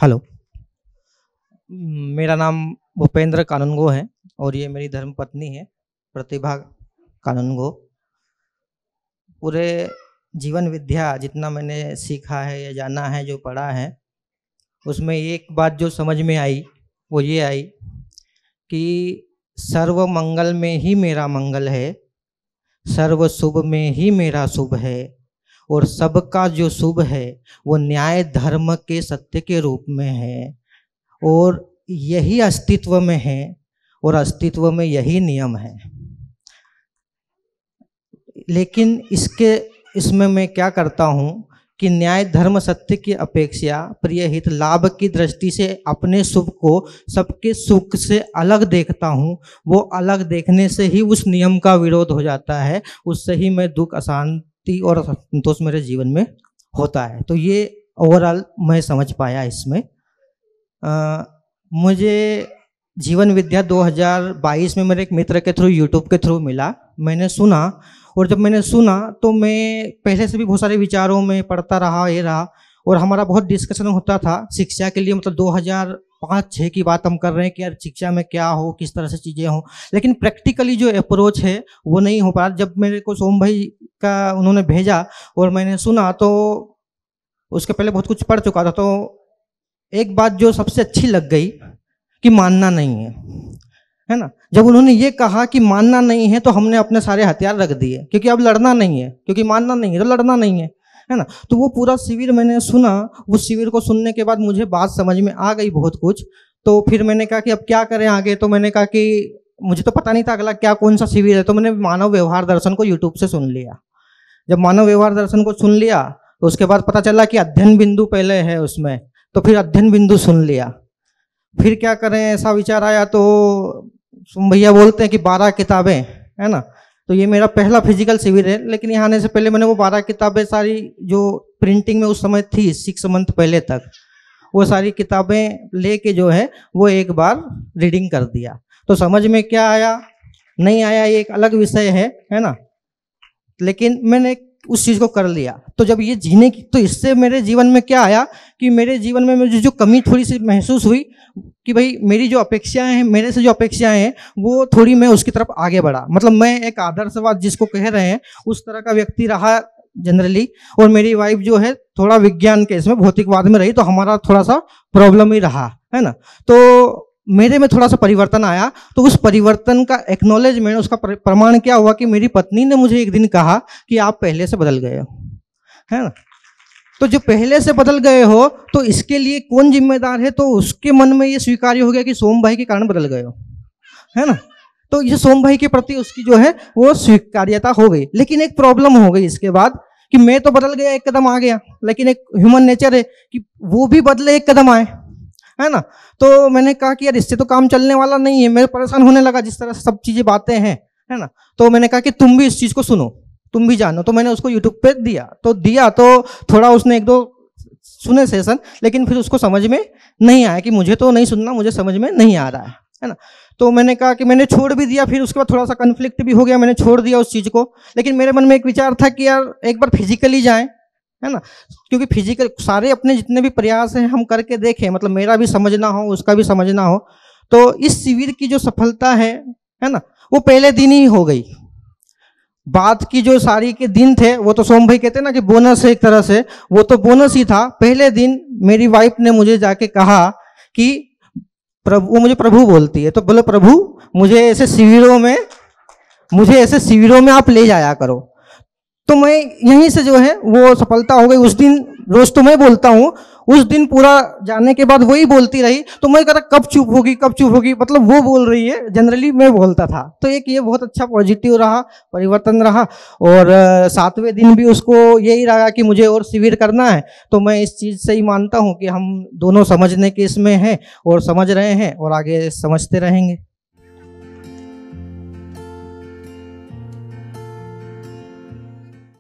Hello. मेरा नाम भूपेंद्र कानूनगो है और ये मेरी धर्मपत्नी है प्रतिभा कानूनगो। पूरे जीवन विद्या जितना मैंने सीखा है या जाना है, जो पढ़ा है, उसमें एक बात जो समझ में आई वो ये आई कि सर्व मंगल में ही मेरा मंगल है, सर्व शुभ में ही मेरा शुभ है, और सबका जो शुभ है वो न्याय धर्म के सत्य के रूप में है, और यही अस्तित्व में है और अस्तित्व में यही नियम है। लेकिन इसमें मैं क्या करता हूँ कि न्याय धर्म सत्य की अपेक्षा प्रिय हित लाभ की दृष्टि से अपने शुभ को सबके सुख से अलग देखता हूँ। वो अलग देखने से ही उस नियम का विरोध हो जाता है, उससे ही मैं दुख, अशांति और असंतोष मेरे जीवन में होता है। तो ये ओवरऑल मैं समझ पाया इसमें। मुझे जीवन विद्या 2022 में मेरे एक मित्र के थ्रू, यूट्यूब के थ्रू मिला। मैंने सुना, और जब मैंने सुना तो मैं पहले से भी बहुत सारे विचारों में पढ़ता रहा, ये रहा, और हमारा बहुत डिस्कशन होता था शिक्षा के लिए। मतलब 2005-6 की बात हम कर रहे हैं कि यार शिक्षा में क्या हो, किस तरह से चीज़ें हों, लेकिन प्रैक्टिकली जो अप्रोच है वो नहीं हो पा रहा। जब मेरे को सोम भाई का उन्होंने भेजा और मैंने सुना, तो उसके पहले बहुत कुछ पढ़ चुका था, तो एक बात जो सबसे अच्छी लग गई कि मानना नहीं है ना। जब उन्होंने ये कहा कि मानना नहीं है तो हमने अपने सारे हथियार रख दिए, क्योंकि अब लड़ना नहीं है, क्योंकि मानना नहीं है तो लड़ना नहीं है ना। तो वो पूरा शिविर मैंने सुना। उस शिविर को सुनने के बाद मुझे बात समझ में आ गई बहुत कुछ। तो फिर मैंने कहा कि अब क्या करें आगे। तो मैंने कहा कि मुझे तो पता नहीं था अगला क्या कौन सा शिविर है, तो मैंने मानव व्यवहार दर्शन को यूट्यूब से सुन लिया। जब मानव व्यवहार दर्शन को सुन लिया तो उसके बाद पता चला कि अध्ययन बिंदु पहले है उसमें, तो फिर अध्ययन बिंदु सुन लिया। फिर क्या करें, ऐसा विचार आया तो भैया बोलते हैं कि 12 किताबें है ना। तो ये मेरा पहला फिजिकल शिविर है, लेकिन यहाँ आने से पहले मैंने वो 12 किताबें सारी जो प्रिंटिंग में उस समय थी 6 मंथ पहले तक, वो सारी किताबें लेके जो है वो एक बार रीडिंग कर दिया। तो समझ में क्या आया नहीं आया ये एक अलग विषय है ना, लेकिन मैंने उस चीज़ को कर लिया। तो जब ये जीने की, तो इससे मेरे जीवन में क्या आया कि मेरे जीवन में मुझे जो कमी थोड़ी सी महसूस हुई कि भाई मेरी जो अपेक्षाएं हैं, मेरे से जो अपेक्षाएं हैं, वो थोड़ी मैं उसकी तरफ आगे बढ़ा। मतलब मैं एक आदर्शवाद जिसको कह रहे हैं उस तरह का व्यक्ति रहा जनरली, और मेरी वाइफ जो है थोड़ा विज्ञान के इसमें भौतिकवाद में रही, तो हमारा थोड़ा सा प्रॉब्लम ही रहा है ना। तो मेरे में थोड़ा सा परिवर्तन आया। तो उस परिवर्तन का एक्नॉलेजमेंट, उसका प्रमाण क्या हुआ कि मेरी पत्नी ने मुझे एक दिन कहा कि आप पहले से बदल गए हो, है ना। तो जो पहले से बदल गए हो तो इसके लिए कौन जिम्मेदार है, तो उसके मन में ये स्वीकार्य हो गया कि सोम भाई के कारण बदल गए हो, है ना। तो ये सोम भाई के प्रति उसकी जो है वो स्वीकार्यता हो गई। लेकिन एक प्रॉब्लम हो गई इसके बाद कि मैं तो बदल गया, एक कदम आ गया, लेकिन एक ह्यूमन नेचर है कि वो भी बदले, एक कदम आए, है ना। तो मैंने कहा कि यार इससे तो काम चलने वाला नहीं है। मैं परेशान होने लगा जिस तरह से सब चीज़ें बातें हैं, है ना। तो मैंने कहा कि तुम भी इस चीज़ को सुनो, तुम भी जानो। तो मैंने उसको यूट्यूब पे दिया तो थोड़ा उसने 1-2 सुने सेशन, लेकिन फिर उसको समझ में नहीं आया कि मुझे तो नहीं सुनना, मुझे समझ में नहीं आ रहा है ना। तो मैंने कहा कि मैंने छोड़ भी दिया। फिर उसके बाद थोड़ा सा कन्फ्लिक्ट भी हो गया, मैंने छोड़ दिया उस चीज़ को। लेकिन मेरे मन में एक विचार था कि यार एक बार फिजिकली जाएं, है ना, क्योंकि फिजिकल सारे अपने जितने भी प्रयास हैं हम करके देखें, मतलब मेरा भी समझना हो, उसका भी समझना हो। तो इस शिविर की जो सफलता है ना, वो पहले दिन ही हो गई। बात की जो सारी के दिन थे वो तो सोम भाई कहते हैं ना कि बोनस है एक तरह से, वो तो बोनस ही था। पहले दिन मेरी वाइफ ने मुझे जाके कहा कि प्रभु, वो मुझे प्रभु बोलती है, तो बोलो प्रभु मुझे ऐसे शिविरों में आप ले जाया करो। तो मैं यहीं से जो है वो सफलता हो गई। उस दिन रोज तो मैं बोलता हूँ, उस दिन पूरा जाने के बाद वही बोलती रही। तो मैं कहता कब चुप होगी, मतलब वो बोल रही है, जनरली मैं बोलता था। तो एक ये बहुत अच्छा पॉजिटिव रहा, परिवर्तन रहा। और 7वें दिन भी उसको यही रहा कि मुझे और शिविर करना है। तो मैं इस चीज़ से ही मानता हूँ कि हम दोनों समझने के इसमें हैं और समझ रहे हैं और आगे समझते रहेंगे।